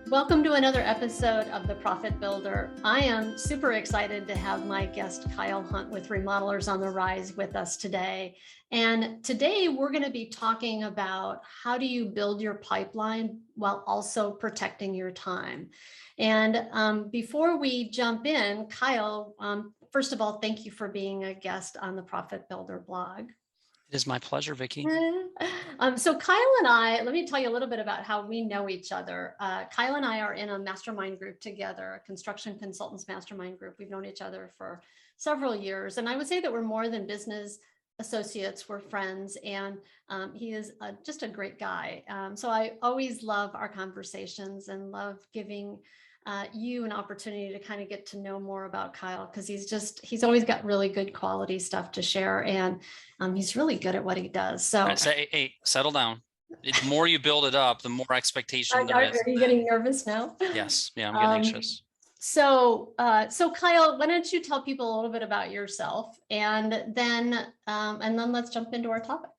Welcome to another episode of The Profit Builder. I am super excited to have my guest Kyle Hunt with Remodelers on the Rise with us today. And today we're going to be talking about how do you build your pipeline while also protecting your time. And before we jump in, Kyle, first of all, thank you for being a guest on the Profit Builder blog. It is my pleasure, Vicki. So Kyle and I, let me tell you a little bit about how we know each other. Kyle and I are in a mastermind group together, a construction consultants mastermind group. We've known each other for several years. And I would say that we're more than business associates, we're friends. And he is just a great guy. So I always love our conversations and love giving you an opportunity to kind of get to know more about Kyle, because he's always got really good quality stuff to share, and he's really good at what he does. So right, hey, settle down. The more you build it up, the more expectation there is. Are you getting nervous now? Yes, yeah, I'm getting anxious. So Kyle, why don't you tell people a little bit about yourself, and then let's jump into our topic.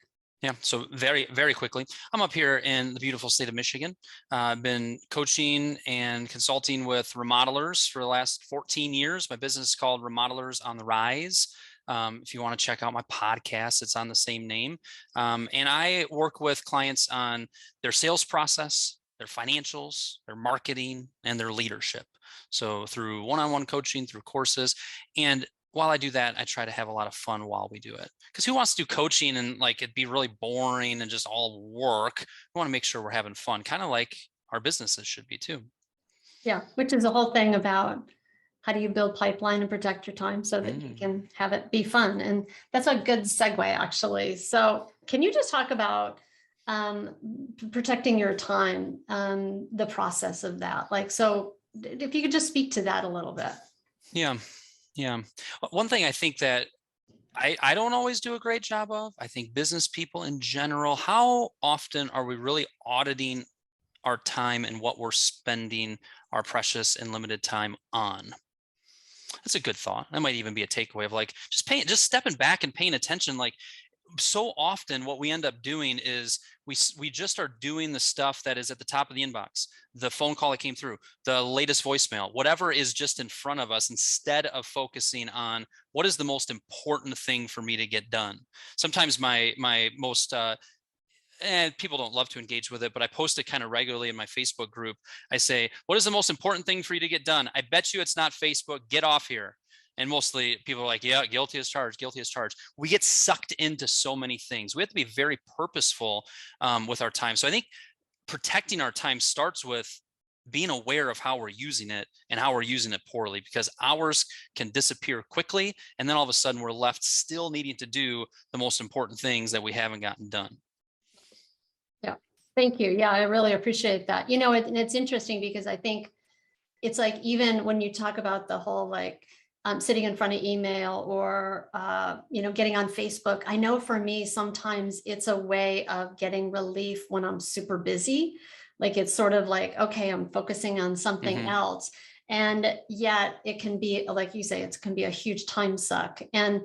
Yeah, so very, very quickly, I'm up here in the beautiful state of Michigan. I've been coaching and consulting with remodelers for the last 14 years. My business is called Remodelers on the Rise. If you want to check out my podcast, it's on the same name. And I work with clients on their sales process, their financials, their marketing, and their leadership. So through one-on-one coaching, through courses, and while I do that, I try to have a lot of fun while we do it. Because who wants to do coaching and like it'd be really boring and just all work? We want to make sure we're having fun, kind of like our businesses should be too. Yeah, which is the whole thing about how do you build pipeline and protect your time so that you can have it be fun. And that's a good segue, actually. So can you just talk about protecting your time, the process of that? Like, so if you could just speak to that a little bit. Yeah. One thing I think that I don't always do a great job of, I think business people in general, how often are we really auditing our time and what we're spending our precious and limited time on? That's a good thought. That might even be a takeaway of like, just stepping back and paying attention. Like, so often what we end up doing is we just are doing the stuff that is at the top of the inbox, the phone call that came through, the latest voicemail, whatever is just in front of us, instead of focusing on what is the most important thing for me to get done. Sometimes my most people don't love to engage with it, but I post it kind of regularly in my Facebook group. I say, what is the most important thing for you to get done? I bet you it's not Facebook. Get off here. And mostly people are like, yeah, guilty as charged, guilty as charged. We get sucked into so many things. We have to be very purposeful with our time. So I think protecting our time starts with being aware of how we're using it and how we're using it poorly, because hours can disappear quickly. And then all of a sudden we're left still needing to do the most important things that we haven't gotten done. Yeah, thank you. Yeah, I really appreciate that. You know, it's interesting because I think it's like, even when you talk about the whole, like, sitting in front of email or, getting on Facebook. I know for me, sometimes it's a way of getting relief when I'm super busy. Like, it's sort of like, okay, I'm focusing on something else. And yet it can be, like you say, it can be a huge time suck. And,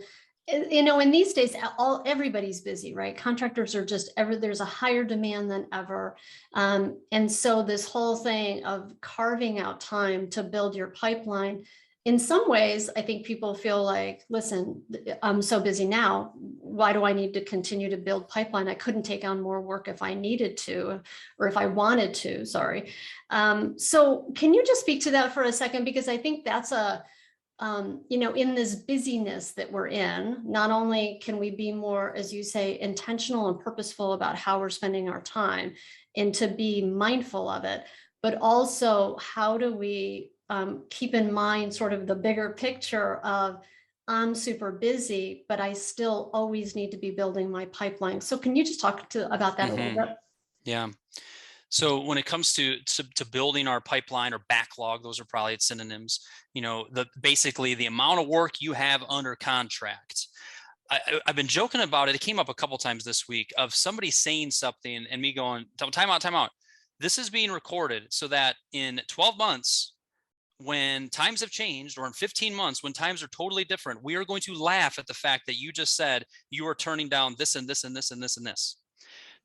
in these days, everybody's busy, right? Contractors are there's a higher demand than ever. And so this whole thing of carving out time to build your pipeline, in some ways, I think people feel like, listen, I'm so busy now. Why do I need to continue to build pipeline? I couldn't take on more work if I needed to, or if I wanted to, sorry. So can you just speak to that for a second? Because I think that's in this busyness that we're in, not only can we be more, as you say, intentional and purposeful about how we're spending our time and to be mindful of it, but also how do we keep in mind sort of the bigger picture of, I'm super busy, but I still always need to be building my pipeline. So can you just talk about that a little bit? Yeah. So when it comes to building our pipeline or backlog, those are probably its synonyms. Basically the amount of work you have under contract. I've been joking about it. It came up a couple times this week of somebody saying something and me going, time out. This is being recorded so that in 12 months, when times have changed, or in 15 months, when times are totally different, we are going to laugh at the fact that you just said you are turning down this and this and this and this and this.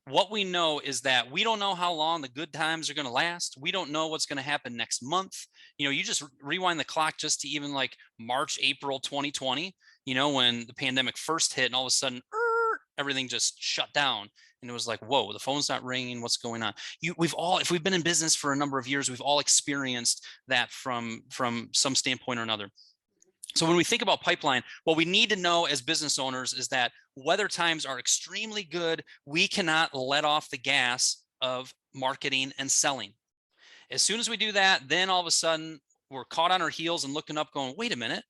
what we know is that we don't know how long the good times are going to last. We don't know what's going to happen next month. You just rewind the clock just to even like March, April 2020, when the pandemic first hit and all of a sudden everything just shut down. And it was like, whoa, the phone's not ringing. What's going on? If we've been in business for a number of years, we've all experienced that from some standpoint or another. So when we think about pipeline, what we need to know as business owners is that whether times are extremely good, we cannot let off the gas of marketing and selling. As soon as we do that, then all of a sudden we're caught on our heels and looking up going, wait a minute,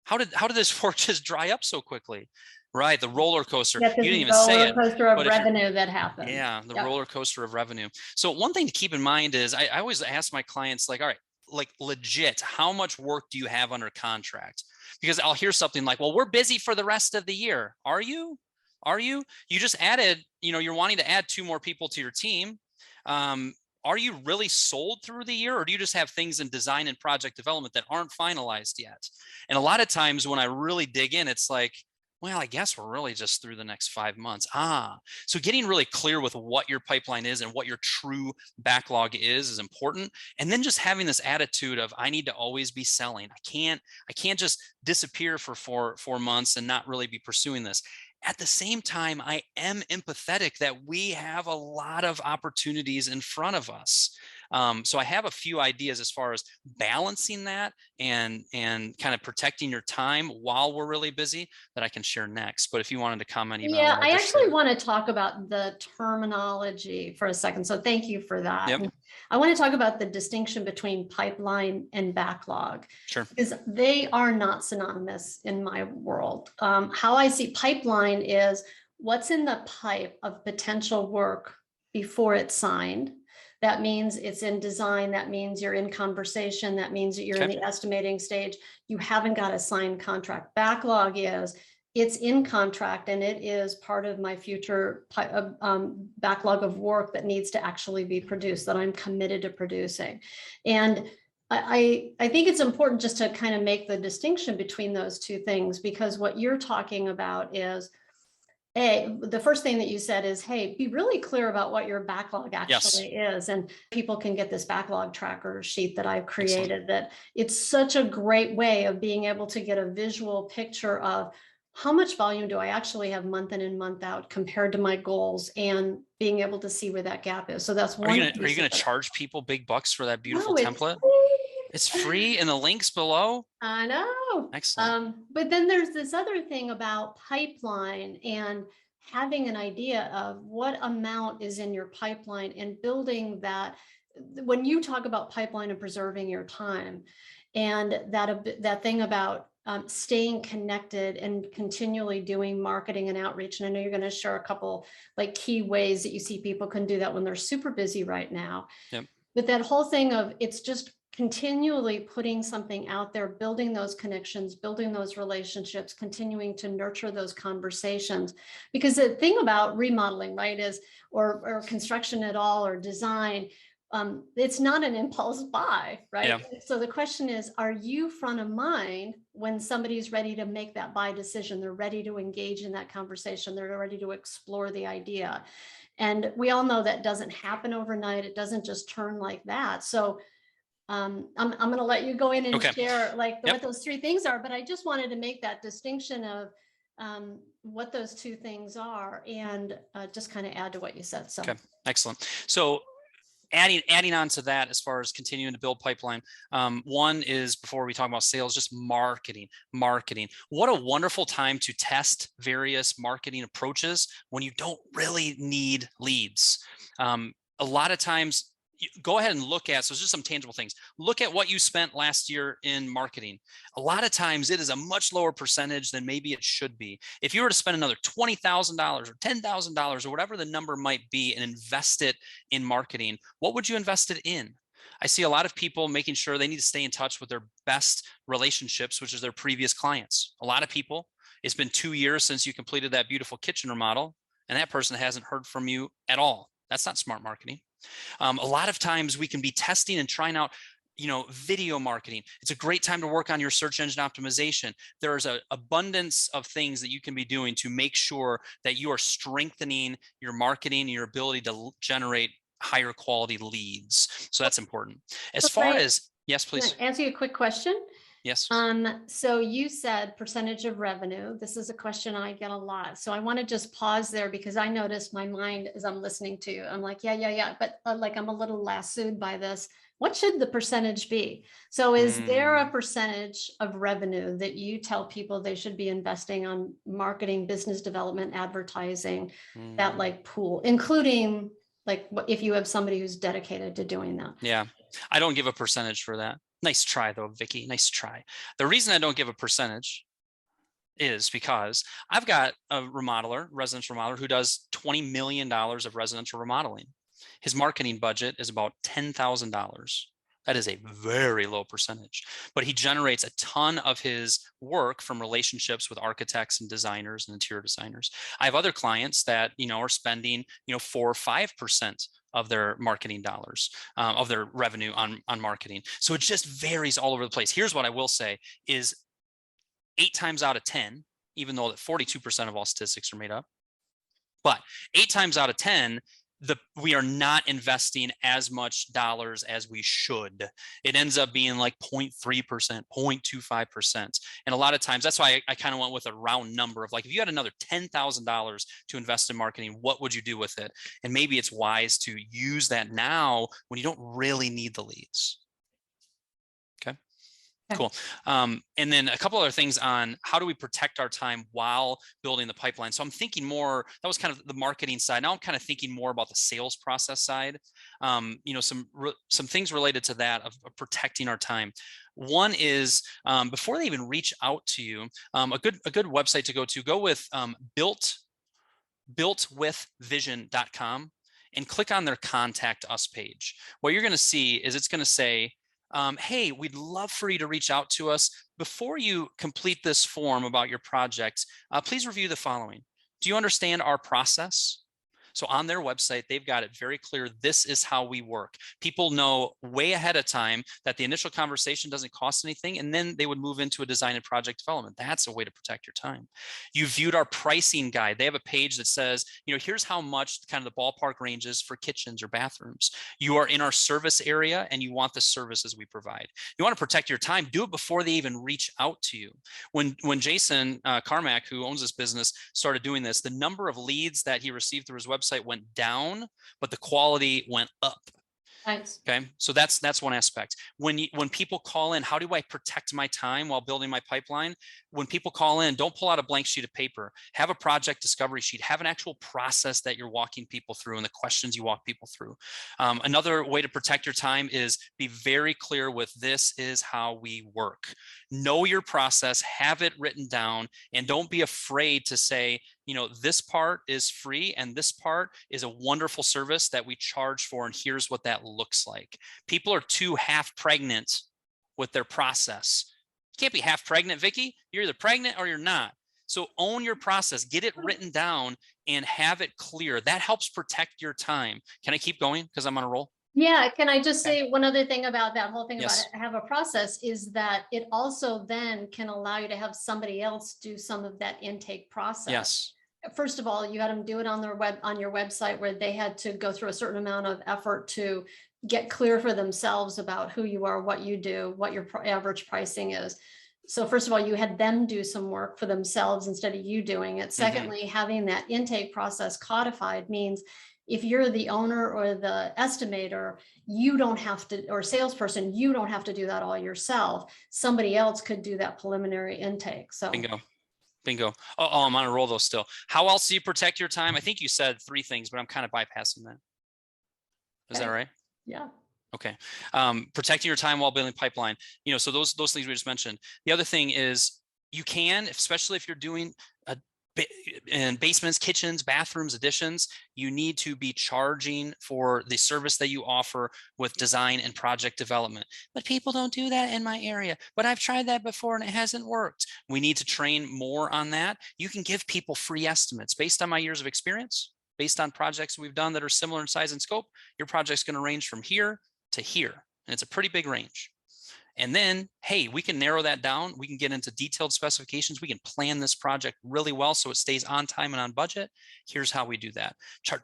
how did this fork just dry up so quickly? Right, the roller coaster. Yeah, You didn't even say it. roller coaster of revenue that happens. Yeah, the Yep. roller coaster of revenue. So one thing to keep in mind is I always ask my clients, like, all right, like legit, how much work do you have under contract? Because I'll hear something like, well, we're busy for the rest of the year. Are you? You just added, you're wanting to add 2 more people to your team. Are you really sold through the year, or do you just have things in design and project development that aren't finalized yet? And a lot of times when I really dig in, it's like, well, I guess we're really just through the next 5 months. So getting really clear with what your pipeline is and what your true backlog is important. And then just having this attitude of, I need to always be selling. I can't just disappear for four months and not really be pursuing this. At the same time, I am empathetic that we have a lot of opportunities in front of us. So I have a few ideas as far as balancing that and kind of protecting your time while we're really busy that I can share next. But if you wanted to comment, even yeah, I actually want to talk about the terminology for a second. So thank you for that. Yep. I want to talk about the distinction between pipeline and backlog. Sure. Because they are not synonymous in my world. How I see pipeline is what's in the pipe of potential work before it's signed. That means it's in design. That means you're in conversation. That means that you're in the estimating stage. You haven't got a signed contract. Backlog is it's in contract and it is part of my future backlog of work that needs to actually be produced, that I'm committed to producing. And I think it's important just to kind of make the distinction between those two things, because what you're talking about is, the first thing that you said is, hey, be really clear about what your backlog actually is. And people can get this backlog tracker sheet that I've created. Excellent. That it's such a great way of being able to get a visual picture of how much volume do I actually have month in and month out compared to my goals, and being able to see where that gap is. So that's one. Are you going to charge people big bucks for that beautiful template? It's free in the links below. I know. Excellent. But then there's this other thing about pipeline and having an idea of what amount is in your pipeline and building that. When you talk about pipeline and preserving your time, and that thing about staying connected and continually doing marketing and outreach. And I know you're going to share a couple like key ways that you see people can do that when they're super busy right now. Yep. But that whole thing of it's just continually putting something out there, building those connections, building those relationships, continuing to nurture those conversations. Because the thing about remodeling, right, is, or construction at all, or design, it's not an impulse buy, right? Yeah. So the question is, are you front of mind when somebody's ready to make that buy decision? They're ready to engage in that conversation. They're ready to explore the idea. And we all know that doesn't happen overnight. It doesn't just turn like that. So I'm going to let you go in and share like what those 3 things are, but I just wanted to make that distinction of what those 2 things are, and just kind of add to what you said. So excellent. So adding on to that, as far as continuing to build pipeline, one is, before we talk about sales, just marketing. What a wonderful time to test various marketing approaches when you don't really need leads. A lot of times, go ahead and look at, so it's just some tangible things. Look at what you spent last year in marketing. A lot of times it is a much lower percentage than maybe it should be. If you were to spend another $20,000 or $10,000 or whatever the number might be and invest it in marketing, what would you invest it in? I see a lot of people making sure they need to stay in touch with their best relationships, which is their previous clients. A lot of people, it's been 2 years since you completed that beautiful kitchen remodel, and that person hasn't heard from you at all. That's not smart marketing. A lot of times we can be testing and trying out video marketing. It's a great time to work on your search engine optimization. There's an abundance of things that you can be doing to make sure that you are strengthening your marketing and your ability to generate higher quality leads. So that's important. As far as, yes, Can please. I ask you a quick question? Yes. So you said percentage of revenue. This is a question I get a lot. So I want to just pause there because I noticed my mind as I'm listening to you. I'm like, yeah. But like I'm a little lassoed by this. What should the percentage be? So is there a percentage of revenue that you tell people they should be investing on marketing, business development, advertising, that like pool, including like if you have somebody who's dedicated to doing that? Yeah, I don't give a percentage for that. Nice try though, Vicky. Nice try. The reason I don't give a percentage is because I've got a residential remodeler who does $20 million of residential remodeling. His marketing budget is about $10,000. That is a very low percentage, but he generates a ton of his work from relationships with architects and designers and interior designers. I have other clients that, are spending, 4 or 5% of their marketing dollars, of their revenue on marketing. So it just varies all over the place. Here's what I will say is 8 times out of 10, even though that 42% of all statistics are made up, but 8 times out of 10, we are not investing as much dollars as we should. It ends up being like 0.3%, 0.25%. And a lot of times, that's why I kind of went with a round number of like, if you had another $10,000 to invest in marketing, what would you do with it? And maybe it's wise to use that now when you don't really need the leads. Okay. Cool. And then a couple other things on how do we protect our time while building the pipeline. So I'm thinking more, that was kind of the marketing side. Now I'm kind of thinking more about the sales process side. Some things related to that of protecting our time. One is before they even reach out to you, a good website to go with builtwithvision.com and click on their contact us page. What you're going to see is it's going to say, hey, we'd love for you to reach out to us. Before you complete this form about your project, please review the following. Do you understand our process? So on their website, they've got it very clear. This is how we work. People know way ahead of time that the initial conversation doesn't cost anything, and then they would move into a design and project development. That's a way to protect your time. You viewed our pricing guide. They have a page that says, here's how much kind of the ballpark ranges for kitchens or bathrooms. You are in our service area and you want the services we provide. You want to protect your time, do it before they even reach out to you. When Jason Carmack, who owns this business, started doing this, the number of leads that he received through his website went down, but the quality went up. Nice. Okay, so that's one aspect. When people call in, how do I protect my time while building my pipeline? When people call in, don't pull out a blank sheet of paper. Have a project discovery sheet. Have an actual process that you're walking people through and the questions you walk people through. Another way to protect your time is be very clear with this is how we work. Know your process, have it written down, and don't be afraid to say, this part is free and this part is a wonderful service that we charge for, and here's what that looks like. People are too half pregnant with their process. You can't be half pregnant, Vicky. You're either pregnant or you're not. So own your process, get it written down and have it clear. That helps protect your time. Can I keep going? Because I'm on a roll. Yeah, can I just say one other thing about that whole thing Yes. about it, have a process is that it also then can allow you to have somebody else do some of that intake process. Yes. First of all, you had them do it on your website where they had to go through a certain amount of effort to get clear for themselves about who you are, what you do, what your average pricing is. So first of all, you had them do some work for themselves instead of you doing it. Secondly, having that intake process codified means if you're the owner or the estimator, you don't have to, or salesperson, you don't have to do that all yourself. Somebody else could do that preliminary intake. So Bingo. Oh, I'm on a roll though still. How else do you protect your time? I think you said 3 things, but I'm kind of bypassing that. Is that right? Yeah. Okay. Protecting your time while building pipeline. So those things we just mentioned. The other thing is you can, especially if you're doing in basements, kitchens, bathrooms, additions, you need to be charging for the service that you offer with design and project development. But people don't do that in my area. But I've tried that before and it hasn't worked. We need to train more on that. You can give people free estimates based on my years of experience, based on projects we've done that are similar in size and scope. Your project's going to range from here to here. and it's a pretty big range. And then, hey, we can narrow that down. We can get into detailed specifications. We can plan this project really well so it stays on time and on budget. Here's how we do that.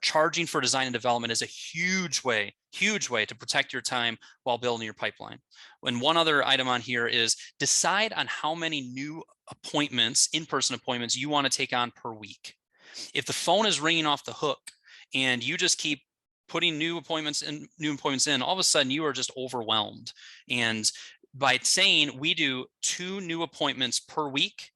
Charging for design and development is a huge way to protect your time while building your pipeline. And one other item on here is decide on how many new appointments, in-person appointments, you want to take on per week. If the phone is ringing off the hook and you just keep putting new appointments in, all of a sudden you are just overwhelmed. And by saying we do 2 new appointments per week,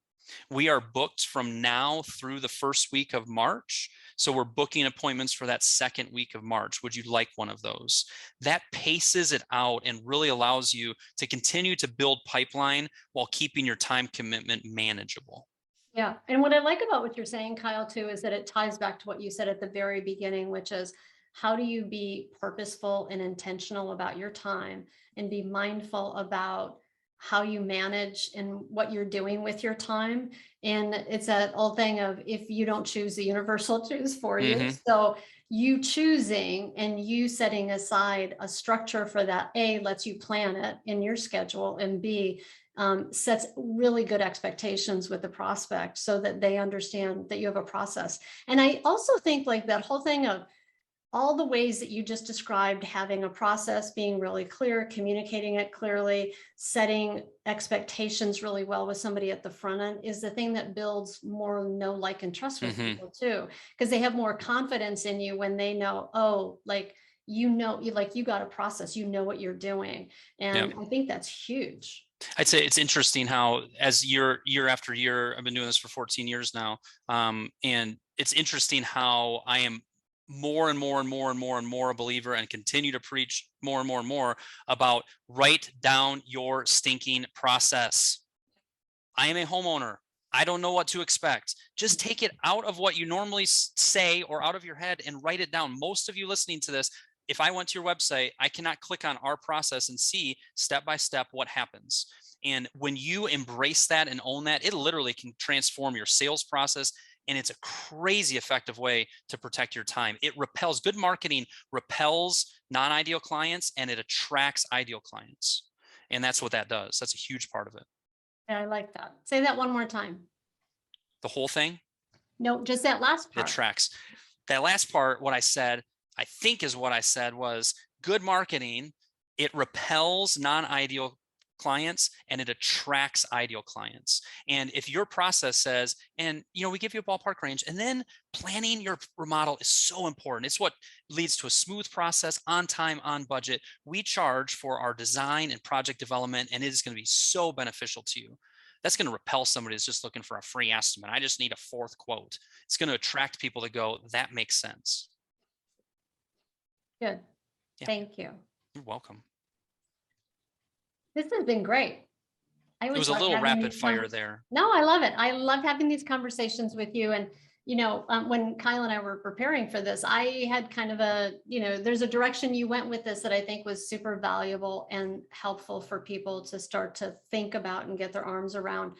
we are booked from now through the first week of March. So we're booking appointments for that second week of March. Would you like one of those? That paces it out and really allows you to continue to build pipeline while keeping your time commitment manageable. Yeah. And what I like about what you're saying, Kyle, too, is that it ties back to what you said at the very beginning, which is how do you be purposeful and intentional about your time and be mindful about how you manage and what you're doing with your time. And it's that old thing of if you don't choose, the universe will choose for you. So you choosing and you setting aside a structure for that, A, lets you plan it in your schedule, and B, sets really good expectations with the prospect so that they understand that you have a process. And I also think like that whole thing of all the ways that you just described, having a process, being really clear, communicating it clearly, setting expectations really well with somebody at the front end is the thing that builds more know, like, and trust with people too, because they have more confidence in you when they know, oh, like, you got a process, you know what you're doing. And I think that's huge. I'd say it's interesting how as year after year, I've been doing this for 14 years now. And it's interesting how I am more and more a believer and continue to preach more and more about write down your stinking process. I am a homeowner. I don't know what to expect. Just take it out of what you normally say or out of your head and write it down. Most of you listening to this, if I went to your website, I cannot click on our process and see step by step what happens. And when you embrace that and own that, it literally can transform your sales process. And it's a crazy effective way to protect your time. It repels, good marketing repels non-ideal clients and it attracts ideal clients. And that's what that does. That's a huge part of it. Yeah, I like that. Say that one more time. The whole thing? No, just that last part. It tracks. That last part, what I said, I think is what I said was good marketing. It repels non-ideal clients and it attracts ideal clients. And if your process says, and we give you a ballpark range, and then planning your remodel is so important. It's what leads to a smooth process, on time, on budget. We charge for our design and project development, and it is going to be so beneficial to you. That's going to repel somebody that's just looking for a free estimate. I just need a 4th quote. It's going to attract people to go, that makes sense. Good. Yeah. Thank you. You're welcome. This has been great. It was a little rapid fire there. No, I love it. I love having these conversations with you. And, when Kyle and I were preparing for this, I had kind of there's a direction you went with this that I think was super valuable and helpful for people to start to think about and get their arms around.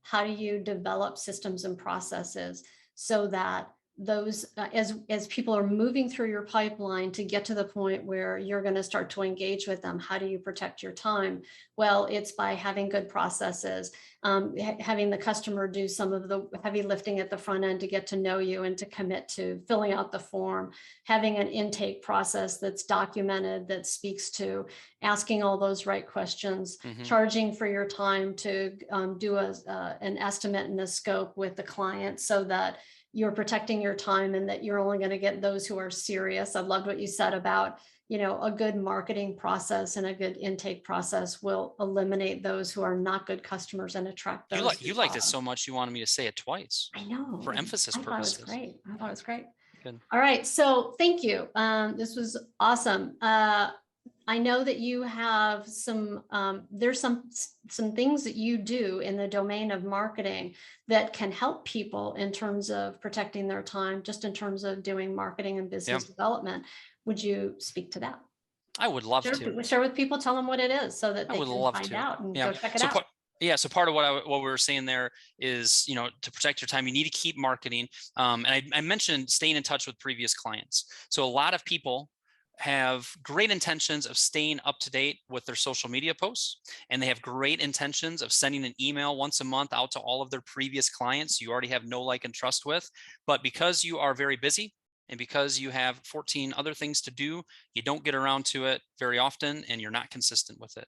How do you develop systems and processes so that those as people are moving through your pipeline to get to the point where you're going to start to engage with them, how do you protect your time? Well, it's by having good processes, having the customer do some of the heavy lifting at the front end to get to know you and to commit to filling out the form, having an intake process that's documented, that speaks to asking all those right questions, charging for your time to do an estimate and a scope with the client so that you're protecting your time and that you're only going to get those who are serious. I loved what you said about, a good marketing process and a good intake process will eliminate those who are not good customers and attract those. You liked it so much you wanted me to say it twice. I know. For emphasis purposes. I thought it was great. Good. All right. So thank you. This was awesome. I know that you have there's some things that you do in the domain of marketing that can help people in terms of protecting their time, just in terms of doing marketing and business development. Would you speak to that? I would love to. Share with people, tell them what it is so that they can find out and go check it out. So part of what we were saying there is, to protect your time, you need to keep marketing. And I mentioned staying in touch with previous clients. So a lot of people have great intentions of staying up to date with their social media posts, and they have great intentions of sending an email once a month out to all of their previous clients you already have know, like, and trust with. But because you are very busy and because you have 14 other things to do, you don't get around to it very often and you're not consistent with it.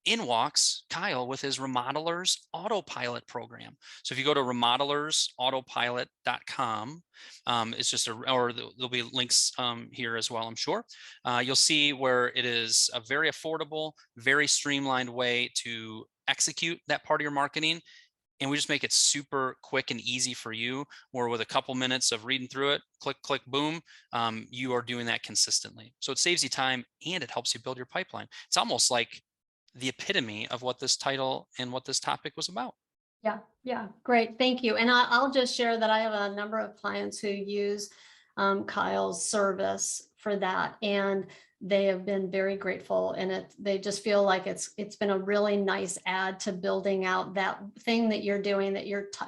In walks Kyle with his Remodelers Autopilot program. So if you go to remodelersautopilot.com, it's just or there'll be links here as well, I'm sure. You'll see where it is a very affordable, very streamlined way to execute that part of your marketing. And we just make it super quick and easy for you, where with a couple minutes of reading through it, click, click, boom, you are doing that consistently. So it saves you time and it helps you build your pipeline. It's almost like the epitome of what this title and what this topic was about. Yeah, yeah, great. Thank you. And I'll just share that I have a number of clients who use Kyle's service for that, and they have been very grateful. And they just feel like it's been a really nice add to building out that thing that you're doing,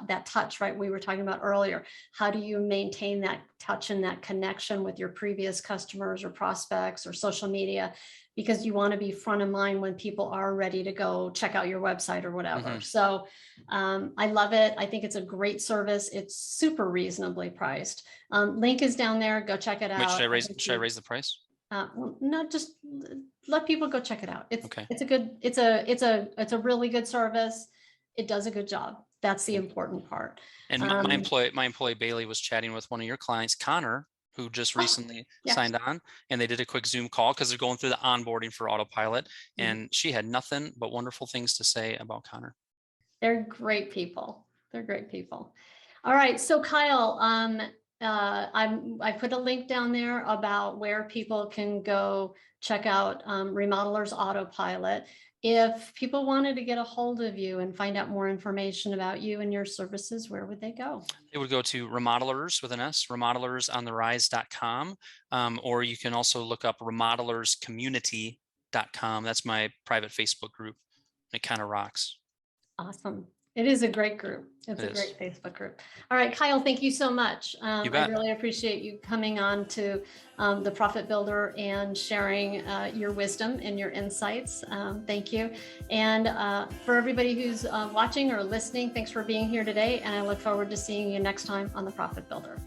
that touch, right? We were talking about earlier. How do you maintain that touch and that connection with your previous customers or prospects or social media? Because you want to be front of mind when people are ready to go check out your website or whatever. Mm-hmm. So I love it. I think it's a great service. It's super reasonably priced. Link is down there. Go check it out. Wait, should I raise the price? Well, no, just let people go check it out. Okay. It's a really good service. It does a good job. That's the important part. And my employee Bailey was chatting with one of your clients, Connor, who just recently signed on, and they did a quick Zoom call because they're going through the onboarding for Autopilot, and she had nothing but wonderful things to say about Connor. They're great people. They're great people. All right. So Kyle, I put a link down there about where people can go check out Remodelers Autopilot. If people wanted to get a hold of you and find out more information about you and your services, where would they go? They would go to Remodelers with an S, remodelersontherise.com, or you can also look up remodelerscommunity.com. That's my private Facebook group. It kind of rocks. Awesome. It is a great group. It's a great Facebook group. All right, Kyle, thank you so much. I really appreciate you coming on to the Profit Builder and sharing your wisdom and your insights. Thank you. And for everybody who's watching or listening, thanks for being here today. And I look forward to seeing you next time on the Profit Builder.